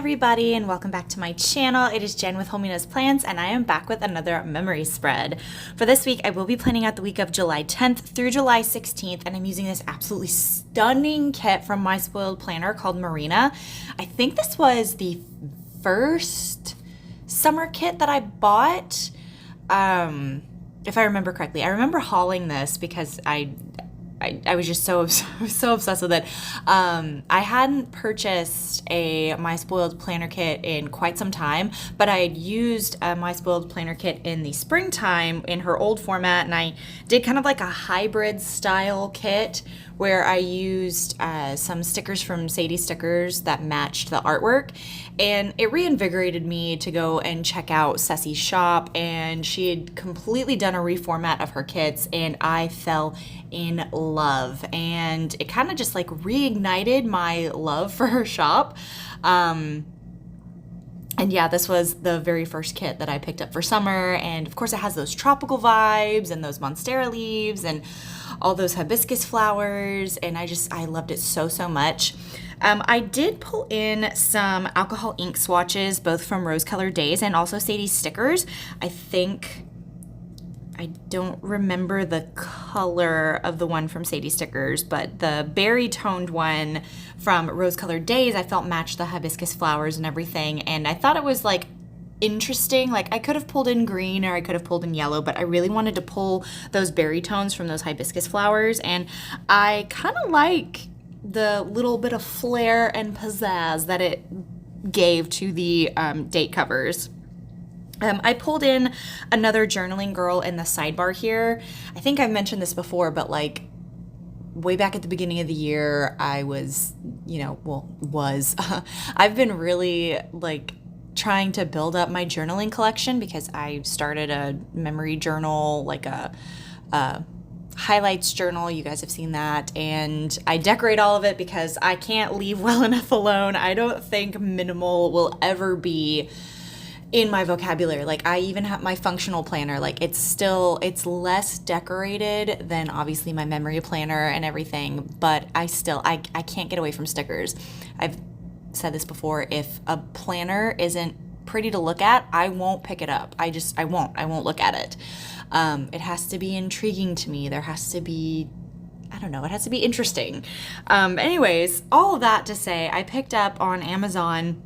everybody, and welcome back to my channel. It is Jen with Hominess Plants, and I am back with another memory spread. For this week, I will be planning out the week of July 10th through July 16th, and I'm using this absolutely stunning kit from MySpoiledPlanner called Marina. I think this was the first summer kit that I bought, if I remember correctly. I remember hauling this because I was just so obsessed with it. I hadn't purchased a MySpoiledPlanner kit in quite some time, but I had used a MySpoiledPlanner kit in the springtime in her old format, and I did kind of like a hybrid style kit where I used some stickers from Sadie Stickers that matched the artwork, and it reinvigorated me to go and check out Ceci's shop, and she had completely done a reformat of her kits, and I fell in love, and it kind of just like reignited my love for her shop. And yeah, this was the very first kit that I picked up for summer, and of course it has those tropical vibes and those monstera leaves and all those hibiscus flowers, and I loved it so much. I did pull in some alcohol ink swatches, both from Rose Colored Days and also Sadie Stickers. I don't remember the color of the one from Sadie Stickers, but the berry toned one from Rose Colored Days I felt matched the hibiscus flowers and everything, and I thought it was like interesting. Like I could have pulled in green or I could have pulled in yellow, but I really wanted to pull those berry tones from those hibiscus flowers, and I kind of like the little bit of flair and pizzazz that it gave to the date covers. I pulled in another journaling girl in the sidebar here. I think I've mentioned this before, but like way back at the beginning of the year, I was, I've been really like trying to build up my journaling collection because I started a memory journal, like a highlights journal. You guys have seen that, and I decorate all of it because I can't leave well enough alone. I don't think minimal will ever be in my vocabulary. Like I even have my functional planner, like it's less decorated than obviously my memory planner and everything, but I can't get away from stickers. I've said this before, if a planner isn't pretty to look at, I won't pick it up. I won't look at it. It has to be intriguing to me. There has to be, it has to be interesting. Anyways, all of that to say, I picked up on Amazon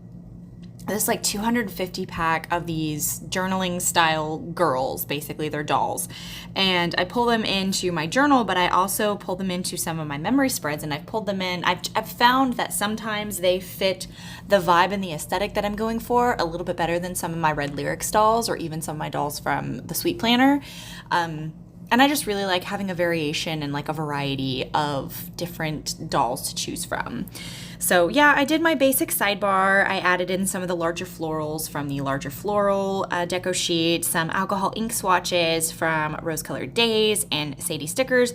this like 250 pack of these journaling style girls. Basically they're dolls, and I pull them into my journal, but I also pull them into some of my memory spreads, and I've pulled them in. I've found that sometimes they fit the vibe and the aesthetic that I'm going for a little bit better than some of my Red Lyrics dolls or even some of my dolls from the Sweet Planner. And I just really like having a variation and like a variety of different dolls to choose from. So yeah, I did my basic sidebar. I added in some of the larger florals from the Larger Floral deco sheet, some alcohol ink swatches from Rose Colored Days and Sadie Stickers.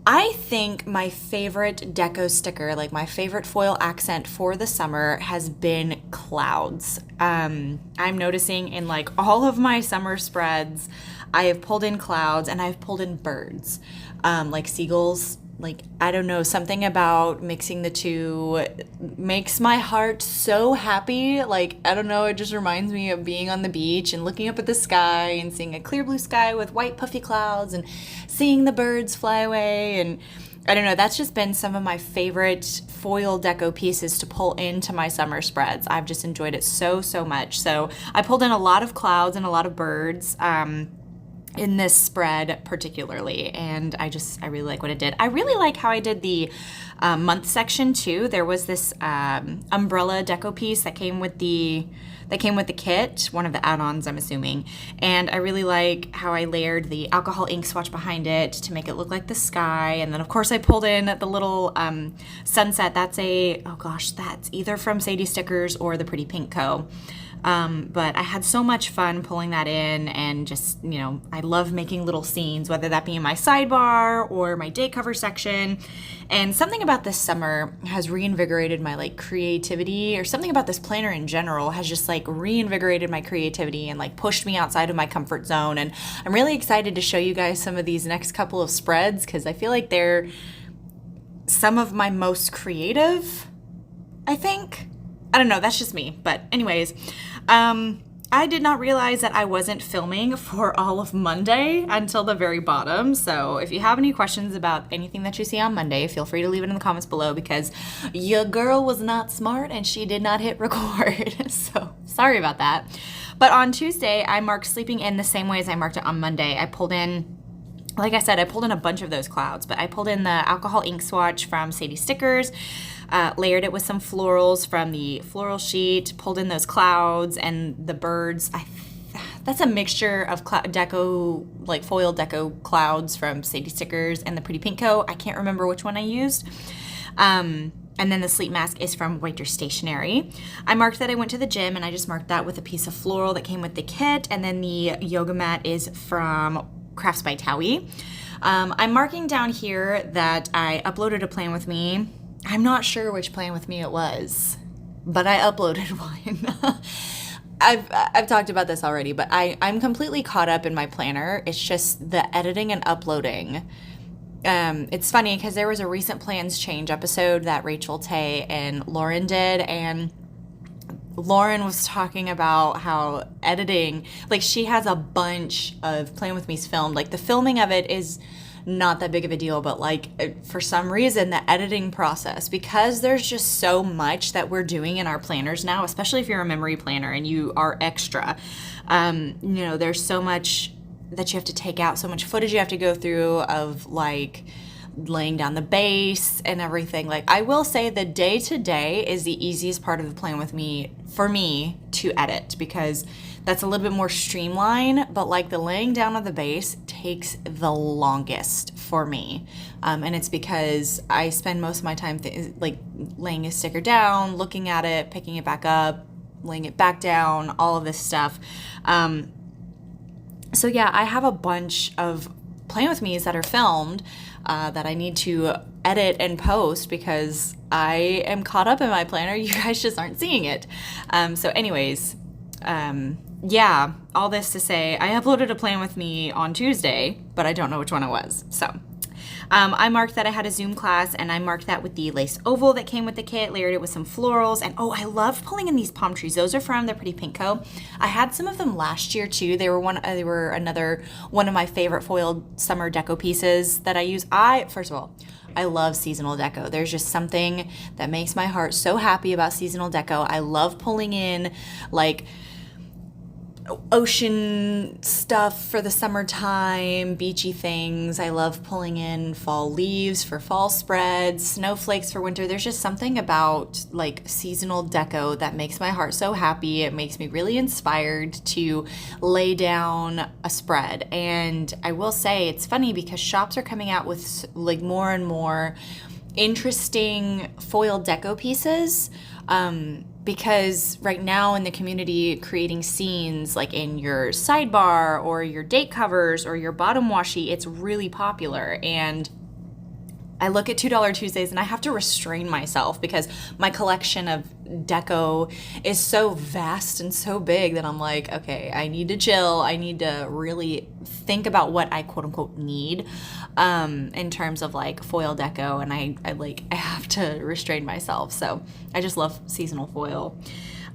I think my favorite deco sticker, like my favorite foil accent for the summer, has been clouds. I'm noticing in like all of my summer spreads, I have pulled in clouds and I've pulled in birds, like seagulls. Like, I don't know, something about mixing the two makes my heart so happy. Like, I don't know, it just reminds me of being on the beach and looking up at the sky and seeing a clear blue sky with white puffy clouds and seeing the birds fly away. And I don't know, that's just been some of my favorite foil deco pieces to pull into my summer spreads. I've just enjoyed it so much. So I pulled in a lot of clouds and a lot of birds in this spread particularly, and I really like what it did. I really like how I did the month section too. There was this umbrella deco piece that came with the kit, one of the add-ons I'm assuming, and I really like how I layered the alcohol ink swatch behind it to make it look like the sky. And then of course I pulled in the little sunset. That's that's either from Sadie Stickers or the Pretty Pink Co. But I had so much fun pulling that in, and just, I love making little scenes, whether that be in my sidebar or my day cover section. And something about this summer has reinvigorated my like creativity, or something about this planner in general has just like reinvigorated my creativity and like pushed me outside of my comfort zone. And I'm really excited to show you guys some of these next couple of spreads, because I feel like they're some of my most creative, I think. I don't know, that's just me. But anyways, I did not realize that I wasn't filming for all of Monday until the very bottom. So if you have any questions about anything that you see on Monday, feel free to leave it in the comments below, because your girl was not smart and she did not hit record. So sorry about that. But on Tuesday, I marked sleeping in the same way as I marked it on Monday. I pulled in, like I said, I pulled in a bunch of those clouds, but I pulled in the alcohol ink swatch from Sadie Stickers, layered it with some florals from the floral sheet, pulled in those clouds and the birds. That's a mixture of deco, like foil deco clouds from Sadie Stickers and the Pretty Pink Co. I can't remember which one I used. And then the sleep mask is from Waitress Stationery. I marked that I went to the gym, and I just marked that with a piece of floral that came with the kit. And then the yoga mat is from Crafts by Towie. I'm marking down here that I uploaded a plan with me. I'm not sure which plan with me it was, but I uploaded one. I've talked about this already, but I'm completely caught up in my planner. It's just the editing and uploading. It's funny because there was a recent plans change episode that Rachel Tay and Lauren did, and Lauren was talking about how editing, like she has a bunch of Plan With Me's filmed. Like the filming of it is not that big of a deal, but like for some reason the editing process, because there's just so much that we're doing in our planners now, especially if you're a memory planner and you are extra, there's so much that you have to take out, so much footage you have to go through of like laying down the base and everything. Like I will say the day to day is the easiest part of the Plan With Me for me to edit, because that's a little bit more streamlined, but like the laying down of the base takes the longest for me. And it's because I spend most of my time like laying a sticker down, looking at it, picking it back up, laying it back down, all of this stuff. So yeah, I have a bunch of Plan With Me's that are filmed that I need to edit and post because I am caught up in my planner. You guys just aren't seeing it. So anyways, yeah, all this to say, I uploaded a Plan With Me on Tuesday, but I don't know which one it was. So I marked that I had a Zoom class, and I marked that with the lace oval that came with the kit, layered it with some florals. And oh, I love pulling in these palm trees. Those are from the Pretty Pink Co. I had some of them last year too. They were another one of my favorite foiled summer deco pieces that I use. First of all, I love seasonal deco. There's just something that makes my heart so happy about seasonal deco. I love pulling in like ocean stuff for the summertime, beachy things. I love pulling in fall leaves for fall spreads, snowflakes for winter. There's just something about like seasonal deco that makes my heart so happy. It makes me really inspired to lay down a spread. And I will say it's funny because shops are coming out with like more and more interesting foil deco pieces. Because right now in the community, creating scenes like in your sidebar or your date covers or your bottom washi, it's really popular. And I look at $2 Tuesdays and I have to restrain myself because my collection of deco is so vast and so big that I'm like, okay, I need to chill. I need to really think about what I quote unquote need in terms of like foil deco, and I have to restrain myself. So I just love seasonal foil.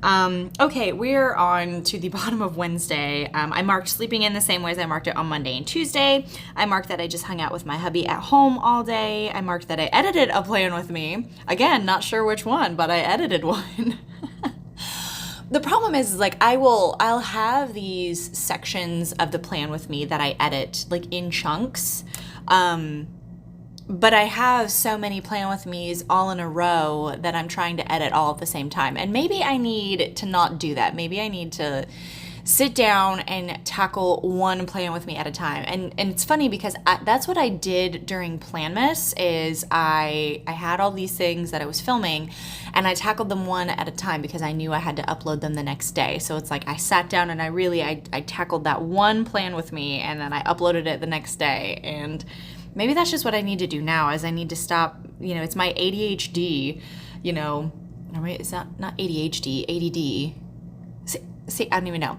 Okay, we're on to the bottom of Wednesday. I marked sleeping in the same way as I marked it on Monday and Tuesday. I marked that I just hung out with my hubby at home all day. I marked that I edited a Plan With Me. Again, not sure which one, but I edited one. The problem is like I'll have these sections of the Plan With Me that I edit like in chunks. But I have so many Plan With Me's all in a row that I'm trying to edit all at the same time. And maybe I need to not do that. Maybe I need to sit down and tackle one Plan With Me at a time. And it's funny because that's what I did during Planmas is I had all these things that I was filming and I tackled them one at a time because I knew I had to upload them the next day. So it's like I sat down and I tackled that one Plan With Me and then I uploaded it the next day. And maybe that's just what I need to do now is I need to stop, it's my ADHD, it's not ADHD, ADD. See, I don't even know.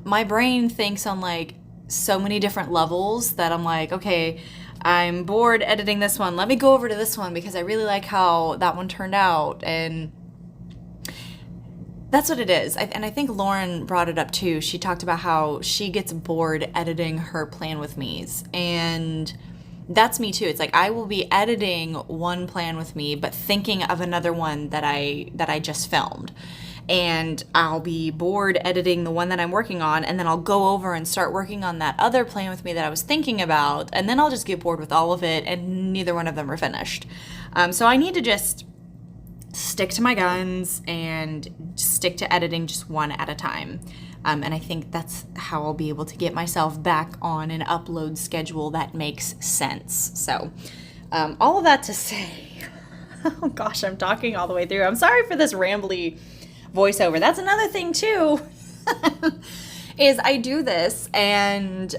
My brain thinks on like so many different levels that I'm like, okay, I'm bored editing this one. Let me go over to this one because I really like how that one turned out. And That's what it is. And I think Lauren brought it up too. She talked about how she gets bored editing her plan with me's. And that's me too. It's like I will be editing one plan with me, but thinking of another one that I just filmed. And I'll be bored editing the one that I'm working on, and then I'll go over and start working on that other plan with me that I was thinking about, and then I'll just get bored with all of it, and neither one of them are finished. So I need to just stick to my guns and stick to editing just one at a time. And I think that's how I'll be able to get myself back on an upload schedule that makes sense. So all of that to say, oh gosh, I'm talking all the way through. I'm sorry for this rambly voiceover. That's another thing too, is I do this and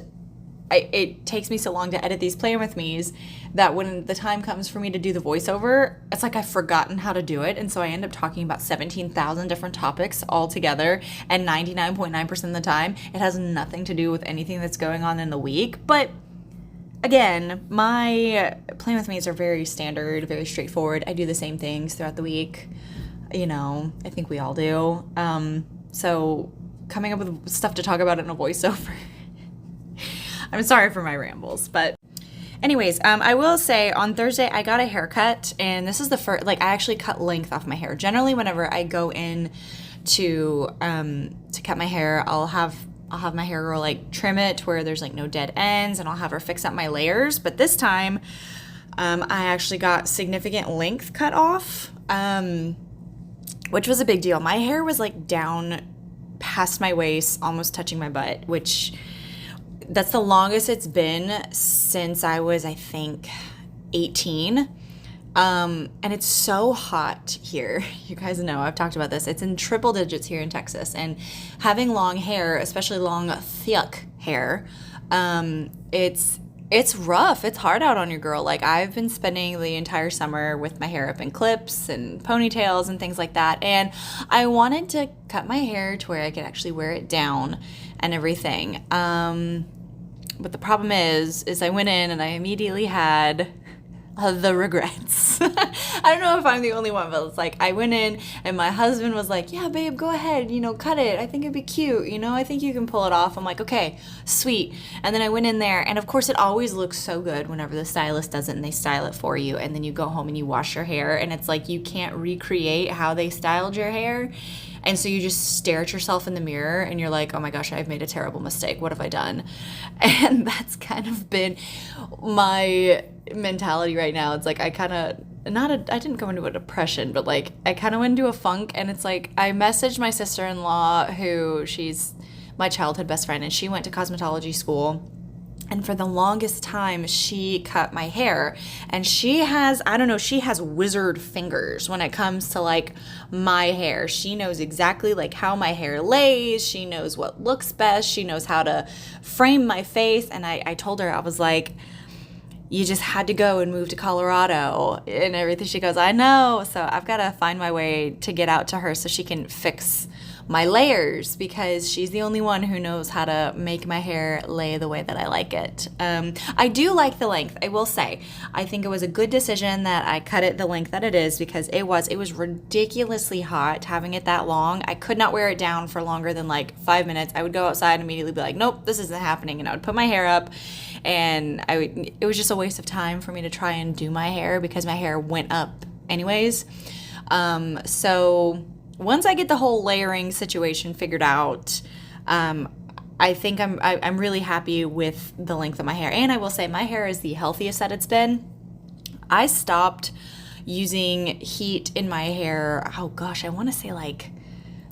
it takes me so long to edit these plan with me's that when the time comes for me to do the voiceover, it's like I've forgotten how to do it. And so I end up talking about 17,000 different topics all together. And 99.9% of the time, it has nothing to do with anything that's going on in the week. But again, my plan with me's are very standard, very straightforward. I do the same things throughout the week. You know, I think we all do. So coming up with stuff to talk about in a voiceover, I'm sorry for my rambles, but anyways, I will say on Thursday I got a haircut, and this is the first, like I actually cut length off my hair. Generally, whenever I go in to cut my hair, I'll have my hair girl like trim it to where there's like no dead ends, and I'll have her fix up my layers. But this time, I actually got significant length cut off, which was a big deal. My hair was like down past my waist, almost touching my butt, which that's the longest it's been since I was, I think, 18. And it's so hot here. You guys know, I've talked about this. It's in triple digits here in Texas. And having long hair, especially long, thick hair, it's rough. It's hard out on your girl. Like, I've been spending the entire summer with my hair up in clips and ponytails and things like that. And I wanted to cut my hair to where I could actually wear it down and everything. But the problem is I went in and I immediately had the regrets. I don't know if I'm the only one, but it's like I went in and my husband was like, yeah, babe, go ahead, cut it. I think it'd be cute. I think you can pull it off. I'm like, okay, sweet. And then I went in there, and of course it always looks so good whenever the stylist does it and they style it for you. And then you go home and you wash your hair, and it's like you can't recreate how they styled your hair. And so you just stare at yourself in the mirror and you're like, oh my gosh, I've made a terrible mistake. What have I done? And that's kind of been my mentality right now. It's like I didn't go into a depression, but like I kind of went into a funk. And it's like I messaged my sister-in-law, who she's my childhood best friend, and she went to cosmetology school. And for the longest time, she cut my hair, and she has wizard fingers when it comes to like my hair. She knows exactly like how my hair lays. She knows what looks best. She knows how to frame my face. And I told her, I was like, you just had to go and move to Colorado and everything. She goes, I know. So I've got to find my way to get out to her so she can fix my layers, because she's the only one who knows how to make my hair lay the way that I like it. I do like the length, I will say. I think it was a good decision that I cut it the length that it is, because it was ridiculously hot having it that long. I could not wear it down for longer than like 5 minutes. I would go outside and immediately be like, nope, this isn't happening. And I would put my hair up, and it was just a waste of time for me to try and do my hair because my hair went up anyways. So once I get the whole layering situation figured out, I think I'm really happy with the length of my hair. And I will say my hair is the healthiest that it's been. I stopped using heat in my hair, oh gosh, I want to say like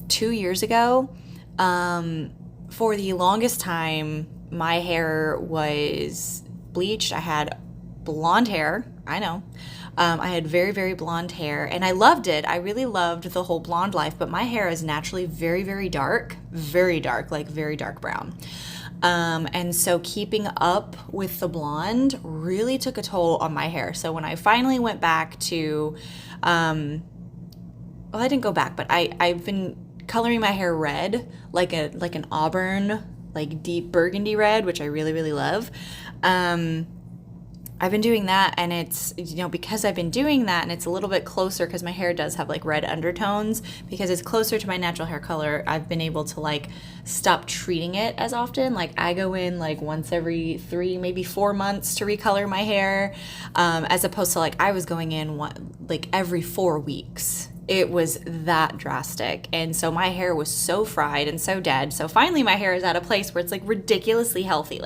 2 years ago. For the longest time, my hair was bleached. I had blonde hair. I know. I had very, very blonde hair, and I loved it. I really loved the whole blonde life, but my hair is naturally very, very dark, like very dark brown. And so keeping up with the blonde really took a toll on my hair. So when I finally went back to, well, I didn't go back, but I've been coloring my hair red, like an auburn, like deep burgundy red, which I really, really love. I've been doing that, and it's, you know, because I've been doing that and it's a little bit closer, because my hair does have like red undertones, because it's closer to my natural hair color, I've been able to like stop treating it as often. Like I go in like once every 3, maybe 4 months to recolor my hair, as opposed to like I was going in like every 4 weeks. It was that drastic. And so my hair was so fried and so dead. So finally my hair is at a place where it's like ridiculously healthy,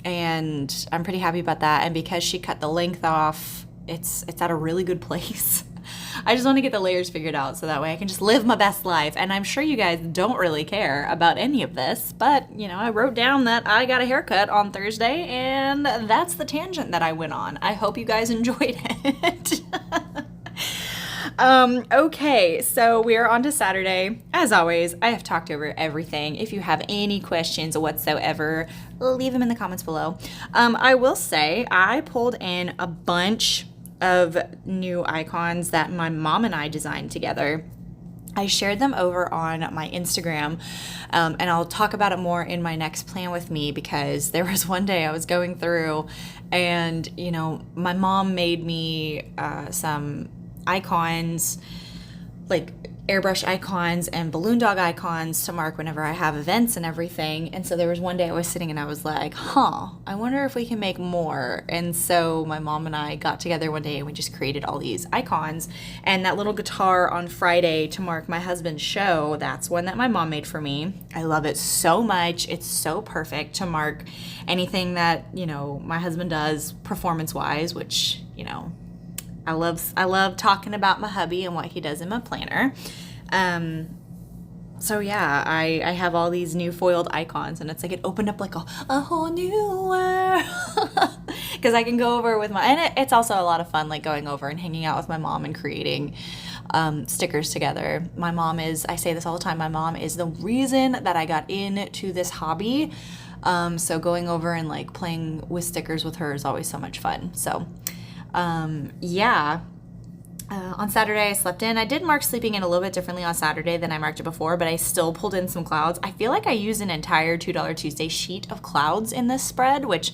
and I'm pretty happy about that. And because she cut the length off, it's at a really good place. I just want to get the layers figured out so that way I can just live my best life. And I'm sure you guys don't really care about any of this, but you know, I wrote down that I got a haircut on Thursday, and that's the tangent that I went on. I hope you guys enjoyed it. Okay, so we are on to Saturday. As always, I have talked over everything. If you have any questions whatsoever, leave them in the comments below. I will say I pulled in a bunch of new icons that my mom and I designed together. I shared them over on my Instagram, and I'll talk about it more in my next plan with me, because there was one day I was going through and, you know, my mom made me some icons, like airbrush icons and balloon dog icons to mark whenever I have events and everything. And so there was one day I was sitting and I was like, I wonder if we can make more. And so my mom and I got together one day and we just created all these icons. And that little guitar on Friday to mark my husband's show, that's one that my mom made for me. I love it so much. It's so perfect to mark anything that, you know, my husband does performance-wise, which, you know, I love talking about my hubby and what he does in my planner. So yeah, I have all these new foiled icons, and it's like it opened up like a whole new world. Because I can go over with and it's also a lot of fun, like going over and hanging out with my mom and creating stickers together. My mom is, I say this all the time, my mom is the reason that I got into this hobby. So going over and like playing with stickers with her is always so much fun. So yeah. On Saturday I slept in. I did mark sleeping in a little bit differently on Saturday than I marked it before, but I still pulled in some clouds. I feel like I used an entire $2 Tuesday sheet of clouds in this spread, which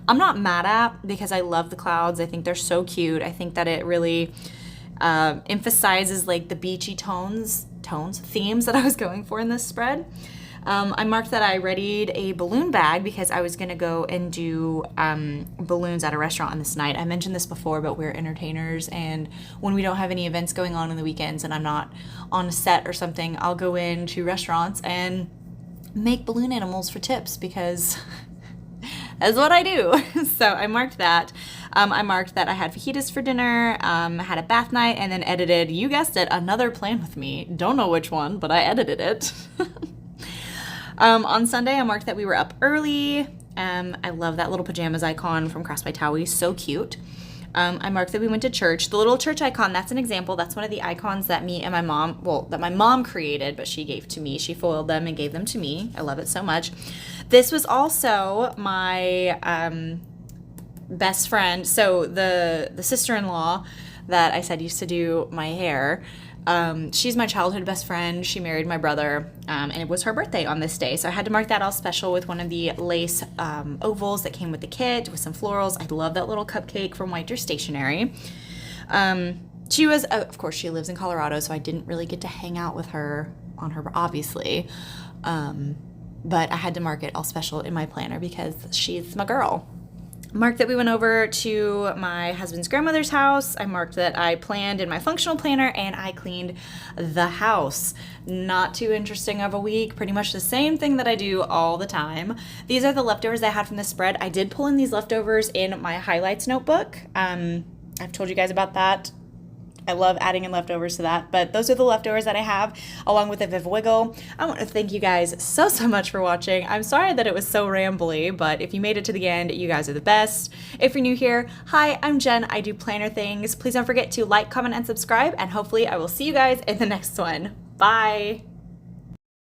I'm not mad at, because I love the clouds. I think they're so cute. I think that it really emphasizes like the beachy themes that I was going for in this spread. I marked that I readied a balloon bag because I was going to go and do balloons at a restaurant on this night. I mentioned this before, but we're entertainers, and when we don't have any events going on the weekends and I'm not on a set or something, I'll go into restaurants and make balloon animals for tips, because that's what I do. So I marked that. I marked that I had fajitas for dinner, had a bath night, and then edited, you guessed it, another plan with me. Don't know which one, but I edited it. On Sunday, I marked that we were up early. I love that little pajamas icon from Cross by Towie, so cute. I marked that we went to church. The little church icon, that's an example. That's one of the icons that me and my mom, that my mom created, but she gave to me. She foiled them and gave them to me. I love it so much. This was also my best friend. So the sister-in-law that I said used to do my hair, she's my childhood best friend. She married my brother, and it was her birthday on this day. So I had to mark that all special with one of the lace ovals that came with the kit with some florals. I love that little cupcake from White Deer Stationery. She was, of course, she lives in Colorado, so I didn't really get to hang out with her on her, obviously. But I had to mark it all special in my planner because she's my girl. Marked that we went over to my husband's grandmother's house. I marked that I planned in my functional planner, and I cleaned the house. Not too interesting of a week. Pretty much the same thing that I do all the time. These are the leftovers I had from the spread. I did pull in these leftovers in my highlights notebook. I've told you guys about that. I love adding in leftovers to that, but those are the leftovers that I have, along with a Viv Wiggle. I want to thank you guys so much for watching. I'm sorry that it was so rambly, but if you made it to the end, you guys are the best. If you're new here, hi, I'm Jen. I do planner things. Please don't forget to like, comment, and subscribe, and hopefully I will see you guys in the next one. Bye.